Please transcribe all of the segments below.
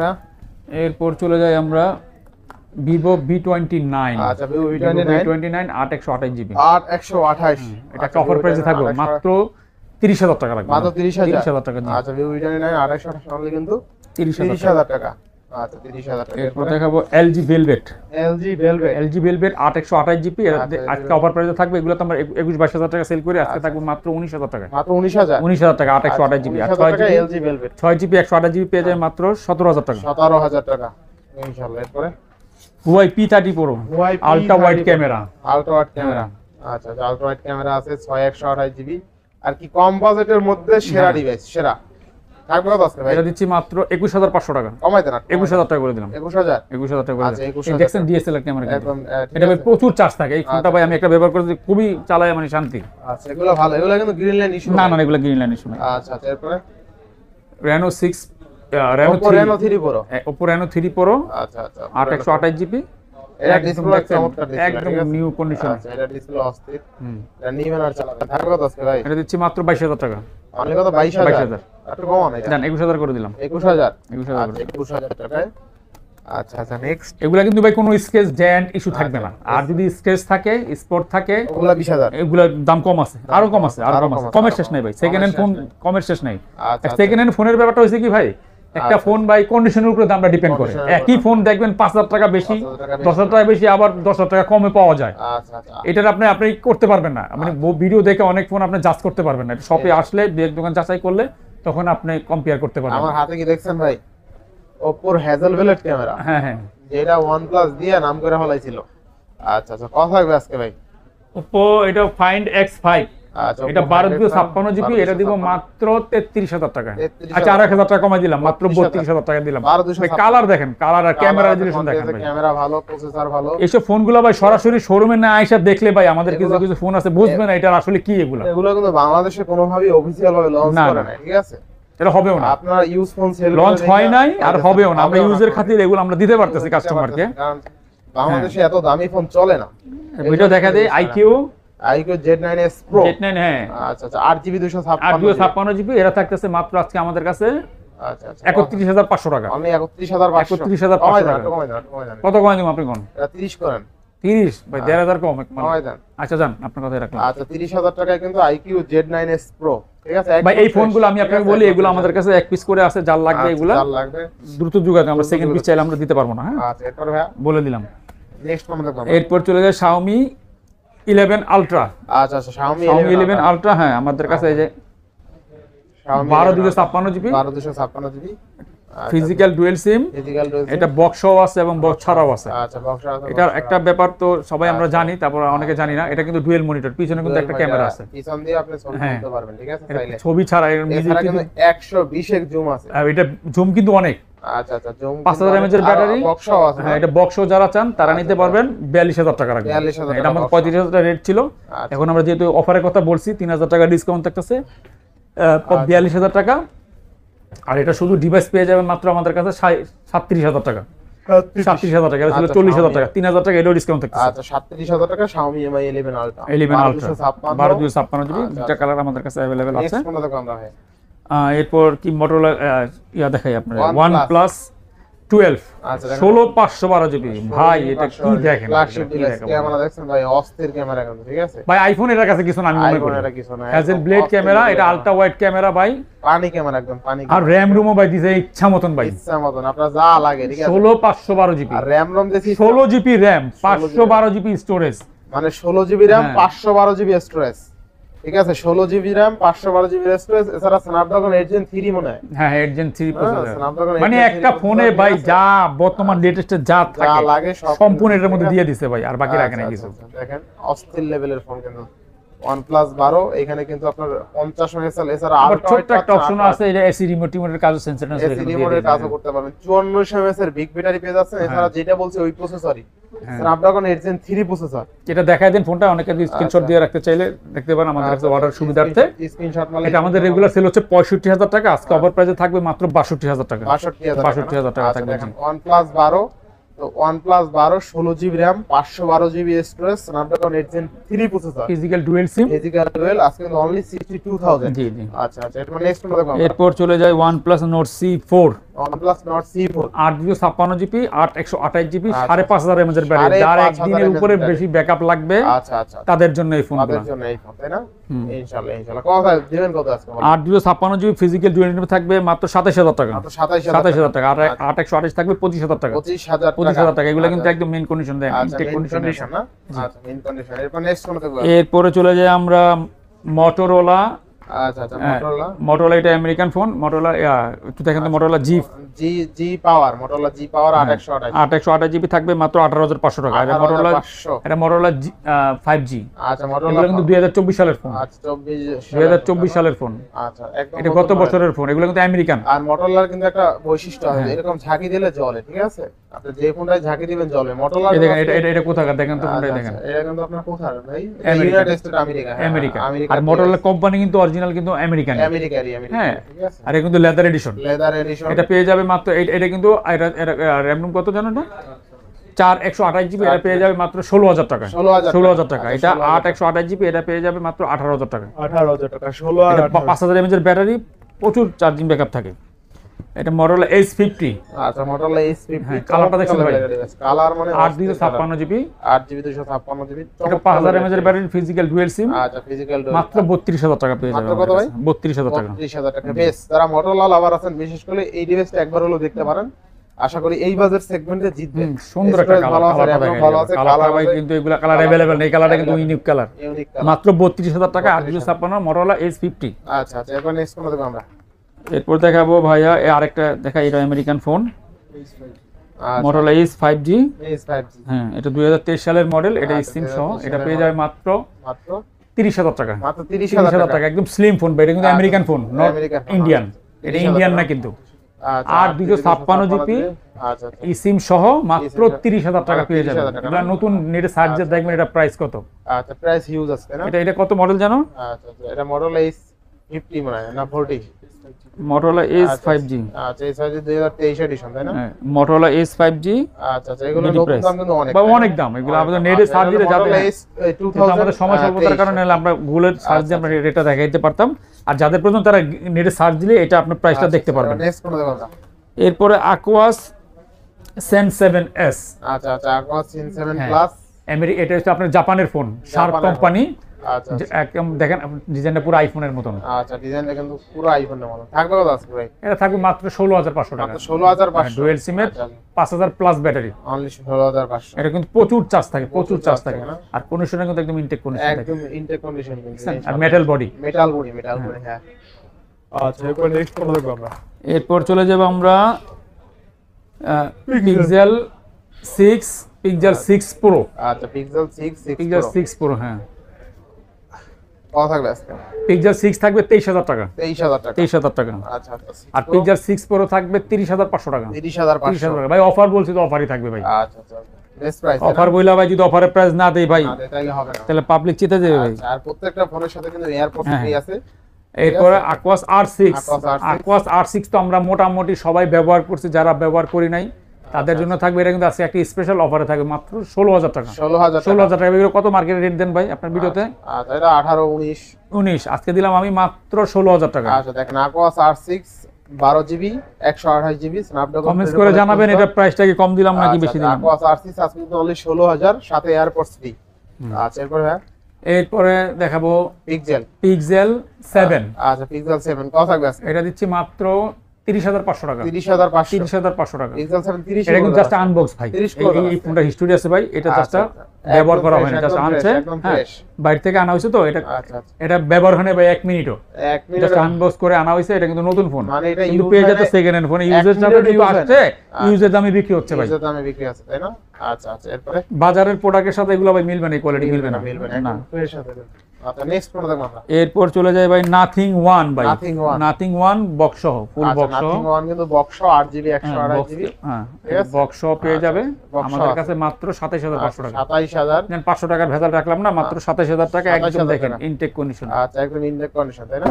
হ্যাঁ এরপর চলে যাই আমরা ভিভো V29। আচ্ছা ভিভো V29 8128 জিবি 8128 এটা অফার প্রাইসে থাকবে মাত্র 30,000 টাকা লাগবে, মাত্র 30,000 টাকা। আচ্ছা ভিভো V29 2828 অনলি কিন্তু 30,000 টাকা। আচ্ছা 30,000 টাকা। এরপর দেখাবো LG Velvet। LG Velvet 8128 GB আজকে অফার প্রাইসে থাকবে। এগুলো তো আমরা 21-22,000 টাকা সেল করে, আজকে থাকবে মাত্র 19,000 টাকা। মাত্র 19,000 টাকা 8128 জিবি। আর LG Velvet 6 জিবি 128 জিবি পেয়ে যায় মাত্র 17,000 টাকা। 17,000 টাকা ইনশাআল্লাহ। এরপরে Huawei P30 Pro ultra wide camera. আচ্ছা আলট্রা ওয়াইড ক্যামেরা আছে 6128 জিবি। আর কি কম বাজেটের মধ্যে সেরা ডিভাইস, সেরা থাকবে কত আজকে ভাই? এটা দিচ্ছি মাত্র 21,500 টাকা। কমাই দেন 21,000 টাকা করে দিলাম। 21,000 টাকা করে আচ্ছা, দিলাম। 21,000 দেখছেন DSLR ক্যামেরা একদম এটা ভাই প্রচুর চার্জ থাকে। এই ফোনটা ভাই আমি একটা ব্যবহার করতে খুবই চালায় মানে শান্তি। আচ্ছা এগুলো ভালো, এগুলো কিন্তু গ্রিন লাইন ইস্যু না এগুলো গ্রিন লাইন ইস্যু না। আচ্ছা এরপরে Reno 6 Oppo Reno 3 Pro Oppo Reno 3 Pro আচ্ছা 8128 জিবি। এটা ডিসপ্লে চমৎকার ডিসপ্লে, একদম নিউ কন্ডিশন। আচ্ছা এটা ডিসপ্লে অস্থির। এটা নিবেন আর চালাবেন। থাকবে কত আজকে ভাই? এটা দিচ্ছি মাত্র 22,000 টাকা। অনলি কত? 22,000 একটু কম না এটা? জান 21,000 করে দিলাম। 21,000 করে 21,000 টাকায়। আচ্ছা নেক্সট এগুলা কিন্তু ভাই কোনো স্কেচ ড্যান্ট ইস্যু থাকবে না। আর যদি স্কেচ থাকে স্পট থাকে ওগুলা 20,000। এগুলার দাম কম আছে, আরো কম আছে, কমের শেষ নাই ভাই। সেকেন্ড হ্যান্ড ফোন কমের শেষ নাই। সেকেন্ড হ্যান্ড ফোনের ব্যাপারটা হইছে কি ভাই, একটা ফোন ভাই কন্ডিশনের উপরে দামটা ডিপেন্ড করে। একই ফোন দেখবেন 5,000 টাকা বেশি, 10,000 টাকা বেশি, আবার 10,000 টাকা কমে পাওয়া যায়। এটার আপনি করতে পারবেন না, মানে ভিডিও দেখে অনেক ফোন আপনি জাজ করতে পারবেন না। শপে আসলে দোকান যাচাই করলে তখন আপনি কম্পেয়ার করতে পারবেন। আমার হাতে কি দেখছেন ভাই? Oppo Hazelblade camera. হ্যাঁ যেটা OnePlus দিয়ে নাম করে ফলাইছিল। আচ্ছা কত থাকবে আজকে ভাই? Oppo এটা Find X5 এটা 1256 জিবি। এটা দিব মাত্র 33,000 টাকা। আচ্ছা 1,000 টাকা কমাই দিলাম, মাত্র 32,000 টাকা দিলাম। কালার দেখেন, কালার আর ক্যামেরা রেজোলিউশন দেখেন ভাই। ক্যামেরা ভালো, প্রসেসর ভালো। এইসব ফোনগুলো ভাই সরাসরি শোরুমে না আইসা দেখলে ভাই আমাদের কিছু ফোন আছে বুঝবেন এটা আসলে কি। এগুলো কিন্তু বাংলাদেশে কোনোভাবেই অফিশিয়াল ভাবে লঞ্চ করে না, ঠিক আছে? এটা হবেও না, আপনার ইউজ ফোন সেল লঞ্চ হয় নাই আর হবেও না। আমরা ইউজের খাতিরে এগুলো আমরা দিতে পারতেছি কাস্টমারকে। বাংলাদেশে এত দামি ফোন চলে না। ভিডিও দেখা দেই IQ Z9s Pro। Z9 হ্যাঁ আচ্ছা 8GB 256 জিবি। এরা থাকতেছে মাত্র আজকে আমাদের কাছে আচ্ছা 31,500 টাকা। আমি 31,500 টাকা। কত কমাই দিব আপনি কোন? এটা 30 করেন। 30 ভাই 1,500 কম কমাই দেন। আচ্ছা জান আপনার কথাই রাখলাম। আচ্ছা 30,000 টাকায় কিন্তু IQ Z9s Pro, ঠিক আছে? ভাই এই ফোনগুলো আমি আপনাকে বলি এগুলো আমাদের কাছে এক পিস করে আছে, যার লাগবে এগুলো দ্রুত যোগাযোগ। আমরা সেকেন্ড পিস চাইলে আমরা দিতে পারবো না। হ্যাঁ আচ্ছা এরপর ভাই বলে দিলাম। নেক্সট কোন দেখব? এরপর চলে যায় Xiaomi 11 Ultra। আচ্ছা Xiaomi 11 Ultra হ্যাঁ আমাদের কাছে এই যে 12,256 জিবি ফিজিক্যাল ডুয়াল সিম। এটা বক্সও আছে এবং বক্স ছাড়াও আছে। আচ্ছা বক্স আছে। এটার একটা ব্যাপার তো সবাই আমরা জানি, তারপর অনেকে জানি না। এটা কিন্তু ডুয়াল মনিটর, পিছনে কিন্তু একটা ক্যামেরা আছে, পিছন দিয়ে আপনি ছবি তুলতে পারবেন, ঠিক আছে? চাইলে ছবি ছাড়া এর এছাড়া কিন্তু 120 এর জুম আছে। এটা জুম কিন্তু অনেক। আচ্ছা জুম 5000 mAh এর ব্যাটারি, বক্সও আছে। হ্যাঁ এটা বক্সও যারা চান তারা নিতে পারবেন। 42,000 টাকা রাখবেন। এটা আমাদের 35,000 টাকা রেট ছিল। এখন আমরা যেহেতু অফারের কথা বলছি 3,000 টাকা ডিসকাউন্ট থাকতেছে, 42,000 টাকা। আর এটা শুধু ডিভাইস পেয়ে যাবেন মাত্র আমাদের কাছে 37,000 টাকা। 37,000 টাকা, এটা ছিল 40,000 টাকা। 3,000 টাকা এটাও ডিসকাউন্ট থাকতেছে। আচ্ছা 37,000 টাকা Xiaomi Mi 11 Ultra 1256 জিবি। দুটো কালার আমাদের কাছে अवेलेबल আছে। নেক্সট কোনটা দেখো আমরা? এরপর কি Motorola দেখাই আপনাদের OnePlus 12 16,512 জিবি। ভাই এটা কি দেখেন, ক্যামেরা দেখছেন ভাই, অস্থির ক্যামেরা কিন্তু, ঠিক আছে ভাই? আইফোন এর কাছে কিছু না, আমি মনে করি এটা কিছু না। Hazelblade ক্যামেরা, এটা আলট্রা ওয়াইড ক্যামেরা ভাই, পানি ক্যামেরা একদম পানি। আর RAM রুমও ভাই দিছে ইচ্ছা মতন ভাই, ইচ্ছা মতন আপনার যা লাগে, ঠিক আছে? 16,512 জিবি। আর RAM রম দেখি 16 জিবি RAM 512 জিবি স্টোরেজ, মানে 16 জিবি RAM 512 জিবি স্টোরেজ, ঠিক আছে? 16 জিবি RAM 512 জিবি স্টোরেজ। এছাড়া Snapdragon 8 Gen 3 মনে হয়। হ্যাঁ 8 Gen 3 প্রসেসর। মানে একটা ফোনে ভাই যা বর্তমান লেটেস্টে যা থাকে সম্পূর্ণ এর মধ্যে দিয়ে দিছে ভাই, আর বাকি রাখে নাই কিছু। দেখেন অস্থির লেভেলের ফোন কিন্তু OnePlus 12। এখানে কিন্তু আপনার 50 মেগাপিক্সেল, এছাড়া আবার ছোট একটা অপশন আছে, এটা এসি রিমোটের কাজও সেন্সর আছে, এসি রিমোটের কাজও করতে পারবেন। 5400 mAh এর বিগ ব্যাটারি পেয়ে যাচ্ছেন। এছাড়া যেটা বলছি ওই প্রসেসরই, Snapdragon 8 Gen 3 প্রসেসর। এটা দেখায় দেন ফোনটা, অনেকে স্ক্রিনশট দিয়ে রাখতে চাইলে দেখতে পারেন আমাদের কাছে অর্ডার সুবিধার্থে। স্ক্রিনশট মানে এটা আমাদের রেগুলার সেল হচ্ছে 65,000 টাকা, আজকে অফার প্রাইসে থাকবে মাত্র 62,000 টাকা। 62,000 টাকা থাকবে। OnePlus 12, তো OnePlus 12 16 GB RAM 512 GB storage, Snapdragon 8 Gen 3 processor, physical dual SIM, physical dual. আজকে অনলি 62,000। জি আচ্ছা এটা মানে নেক্সট কোনটা দেখব? এরপর চলে যায় OnePlus Nord C4 OnePlus Nord C4 8 256 GB 8 128 GB আচ্ছা। 5500 mAh এর ব্যাটারি, যার 5500 একদিনের উপরে mAh বেশি ব্যাকআপ লাগবে আচ্ছা আচ্ছা তাদের জন্য এই ফোনগুলো। তাদের জন্য এই ফোন তাই না? ইনশাআল্লাহ কথা দিবেন কত আজকে? 8 256 GB ফিজিক্যাল ডুয়াল ইন্টারফেস থাকবে মাত্র 27000 টাকা, মাত্র 27000 27000 টাকা। আর 8 128 থাকবে 25000 টাকা, 25000 টাকা। এগুলো কিন্তু একদম মেইন কন্ডিশন দেয়, আচ্ছা ইনটেক মেইন কন্ডিশন। কন্ডিশন না? আচ্ছা মেইন কন্ডিশন। এরপর নেক্সট কোন দেখব? এরপরে চলে যাই আমরা Motorola। আচ্ছা আচ্ছা Motorola এটা আমেরিকান ফোন। Motorola একটু দেখেন তো, Motorola G পাওয়ার, Motorola G পাওয়ার 8 128 GB থাকবে মাত্র 18500 টাকা। এটা Motorola 88500 এটা Motorola 5G। আচ্ছা Motorola এগুলো কিন্তু 2024 সালের ফোন, আচ্ছা 2024 সালের ফোন। আচ্ছা একদম এটা গত বছরের ফোন, এগুলো কিন্তু আমেরিকান। আর Motorola কিন্তু একটা বৈশিষ্ট্য আছে, এরকম ঝাঁকি দিলে জ্বলে, ঠিক আছে? আপনি যে ফোনটায় ঝাঁকি দিবেন জ্বলে। Motorola এই দেখেন, এটা কোথাকার দেখেন তো, ফোনটা দেখেন। এটা কিন্তু আপনার কোথায় ভাই? America. United state America. America. আর Motorola কোম্পানি কিন্তু অরিজিনাল কিন্তু আমেরিকান। আমেরিকারই, হ্যাঁ, ঠিক আছে? আর এটা কিন্তু লেদার এডিশন। Leather addition. এটা পেয়ে যাবে মাত্র এটা কিন্তু র‍্যাম রুম কত জানো না? 4 128 GB, এটা পেয়ে যাবে মাত্র 16000 টাকা। 16000 টাকা। এটা 8 128 GB, এটা পেয়ে যাবে মাত্র 18000 টাকা। 18000 টাকা। 16 আর 5000 mAh এর ব্যাটারি, প্রচুর চার্জিং ব্যাকআপ থাকে। এটা Motorola S50। আচ্ছা Motorola S50। হ্যাঁ, কালারটা দেখছেন ভাই? কালার মানে 8 256 GB, 8GB 256GB। এটা 5000 mAh এর ব্যাটারি, ফিজিক্যাল ডুয়াল সিম। আচ্ছা ফিজিক্যাল মাত্র 32000 টাকা পেয়ে যাবেন। মাত্র কত ভাই? 32000 টাকা। 32000 টাকা। বেশ, যারা Motorola লাভার আছেন বিশেষ করে এই ডিভাইসটা একবার হলো দেখতে পারেন। আশা করি এই বাজেট সেগমেন্টে জিতবে। সুন্দর একটা কালার, কালারটা ভালো আছে। কালার ভাই কিন্তু এগুলা কালার अवेलेबल নেই, কালারটা কিন্তু ইউনিক কালার। Unique colour. মাত্র 32000 টাকা, 8 256 Motorola S50। আচ্ছা আচ্ছা এরপর নেক্সট কোন দেখব আমরা? এরপর দেখাবো ভাইয়া আরেকটা দেখাই, এটা American phone Motorola S5G। S5G। হ্যাঁ, এটা 2023 সালের মডেল। এটা সিম সহ, এটা পেয়ে যাবে মাত্র মাত্র 30000 টাকা। মাত্র 30000 টাকা। একদম স্লিম ফোন ভাই, এটা কিন্তু আমেরিকান ফোন, নট ইন্ডিয়ান। এটা ইন্ডিয়ান না কিন্তু। আচ্ছা 8 256 GB আচ্ছা এই সিম সহ মাত্র 30000 টাকা পেয়ে যাবেন। এটা নতুন নেটে সার্চ দেখবেন এটা প্রাইস কত। আচ্ছা প্রাইস হিউজ আছে না? এটা কত মডেল জানো? আচ্ছা এটা Motorola S50 মনে হয় না 40? Motorola S5G। আচ্ছা S5G 2023 এডিশন তাই না? হ্যাঁ, Motorola S5G। আচ্ছা এগুলো নতুন দাম কিন্তু অনেক, অনেক দাম। এগুলো আমাদের নেটে সার্চ দিলে যাবে। কিন্তু আমাদের সময় স্বল্পতার কারণে আমরা গুগলের সার্চ দিয়ে আমরা এটা দেখাইতে পারতাম। আর যাদের প্রয়োজন তারা নেটে সার্চ দিলে এটা আপনার প্রাইসটা দেখতে পারবেন। নেক্সট কোন দেখব আমরা? এরপরে Aquos Zen 7S। আচ্ছা আচ্ছা Aquos Zen 7 প্লাস। এটা হচ্ছে আপনার জাপানের ফোন, শার্প কোম্পানি। আচ্ছা একদম দেখেন ডিজাইনটা পুরো আইফোনের মতন। আচ্ছা ডিজাইনটা কিন্তু পুরো আইফোনের মতন। থাকবে কত আছে ভাই? এটা থাকবে মাত্র 16500 টাকা। মাত্র 16500। ডুয়াল সিমের 5000 প্লাস ব্যাটারি। অনলি 16500। এটা কিন্তু প্রচুর চার্জ থাকে, প্রচুর চার্জ থাকে। আর কন্ডিশনটা কিন্তু একদম ইনটেক কন্ডিশন থাকে। একদম ইনটেক কন্ডিশন কিন্তু। আর মেটাল বডি। মেটাল বডি হ্যাঁ। আচ্ছা এরপর নেক্সট কোন দেখব আমরা? এরপর চলে যাব আমরা Pixel 6 Pro। আচ্ছা Pixel 6 Pro হ্যাঁ। কত থাকবে আজকে? Pixel 6 থাকবে 23000 টাকা। 23000 টাকা। 23000 টাকা। আচ্ছা আচ্ছা আর Pixel 6 Pro থাকবে 30500 টাকা। 30500 টাকা। ভাই অফার বলছি তো, অফারই থাকবে ভাই। আচ্ছা আচ্ছা বেস্ট প্রাইস। অফার বইলা ভাই যদি অফারের প্রাইস না দেই ভাই তাহলে হবে না, তাহলে পাবলিক চিতে যাবে ভাই। আর প্রত্যেকটা ফোনের সাথে কিন্তু এয়ারপডস ফ্রি আছে। এরপরে Aquos R6। Aquos R6 তো আমরা মোটামুটি সবাই ব্যবহার করছি, যারা ব্যবহার করি নাই তাদের জন্য থাকবে। এটা কিন্তু আজকে একটা স্পেশাল অফারে থাকবে মাত্র 16000 টাকা। 16000 টাকা। এগুলো কত মার্কেটে রেট দেন ভাই আপনার ভিডিওতে? আচ্ছা এটা 18 19 আজকে দিলাম আমি মাত্র 16000 টাকা। আচ্ছা দেখেন Aquos R6 12GB 128GB Snapdragon. Comments করে জানাবেন এটা প্রাইসটা কি কম দিলাম নাকি বেশি দিলাম। Aquos R6 আজকে কিন্তু অনলি 16000 সাথে এয়ারপডস ফ্রি। আচ্ছা এরপরে দেখাবো Pixel 7। আচ্ছা Pixel 7 কত থাকবে আজকে? এটা দিচ্ছি মাত্র 30500 টাকা। 30500 টাকা। Pixel 7 30 এটা কিন্তু জাস্ট আনবক্স ভাই। এই ফোনটা হিস্টোরি আছে ভাই, এটা জাস্ট ব্যবহার করা হয় না, জাস্ট আনছে। হ্যাঁ, বাইরে থেকে আনা হয়েছে তো এটা। এটা ব্যবহার হয় না ভাই 1 মিনিটও। জাস্ট আনবক্স করে আনা হয়েছে। এটা কিন্তু নতুন ফোন, মানে এটা কিন্তু পেয়ে যেতে সেকেন্ড হ্যান্ড ফোন। ইউজের দামে কিন্তু আসছে, ইউজের দামে বিক্রি হচ্ছে ভাই। ইউজের দামে বিক্রি আছে তাই না? আচ্ছা আচ্ছা এরপরে বাজারের প্রোডাক্টের সাথে এগুলো ভাই মিলবে না, কোয়ালিটি মিলবে না। না ফ্রেশ আছে। আচ্ছা নেক্সট কোন দেখব আমরা? এরপর চলে যায় ভাই Nothing One ভাই। Nothing One বক্স সহ, ফুল বক্স সহ। Nothing One কিন্তু বক্স 8GB 128GB। হ্যাঁ, বক্স সহ পেয়ে যাবে আমাদের কাছে মাত্র 27500 টাকা। 27000 জান 500 টাকার ভেজাল রাখলাম না, মাত্র 27000 টাকা। একদম দেখেন ইনটেক কন্ডিশন। আচ্ছা একদম ইনটেক কন্ডিশন তাই না?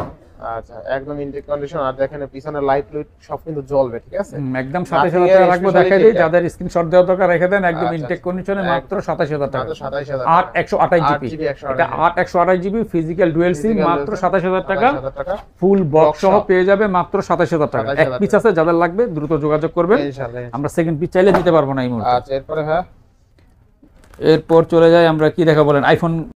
আচ্ছা একদম ইনটেক কন্ডিশন। আর দেখেন পিছনে লাইট লুইট সব কিন্তু জ্বলবে, ঠিক আছে? একদম 27000 টাকা রাখবো, দেখাই দিই যাদের স্ক্রিনশট দেওয়া দরকার রেখে দেন, একদম ইনটেক কন্ডিশনে মাত্র 27000 টাকা। 27000 8 128 জিবি, এটা 8 128 জিবি ফিজিক্যাল ডুয়াল সিম মাত্র 27000 টাকা। ফুল বক্স সহ পেয়ে যাবে মাত্র 27000 টাকা। এক পিস আছে, যাদের লাগবে দ্রুত যোগাযোগ করবেন, ইনশাআল্লাহ। আমরা সেকেন্ড পিস চাইলে দিতে পারবো না এই মুহূর্তে। আচ্ছা এরপরে ভাই এরপর চলে যাই আমরা কি দেখা বলেন আইফোন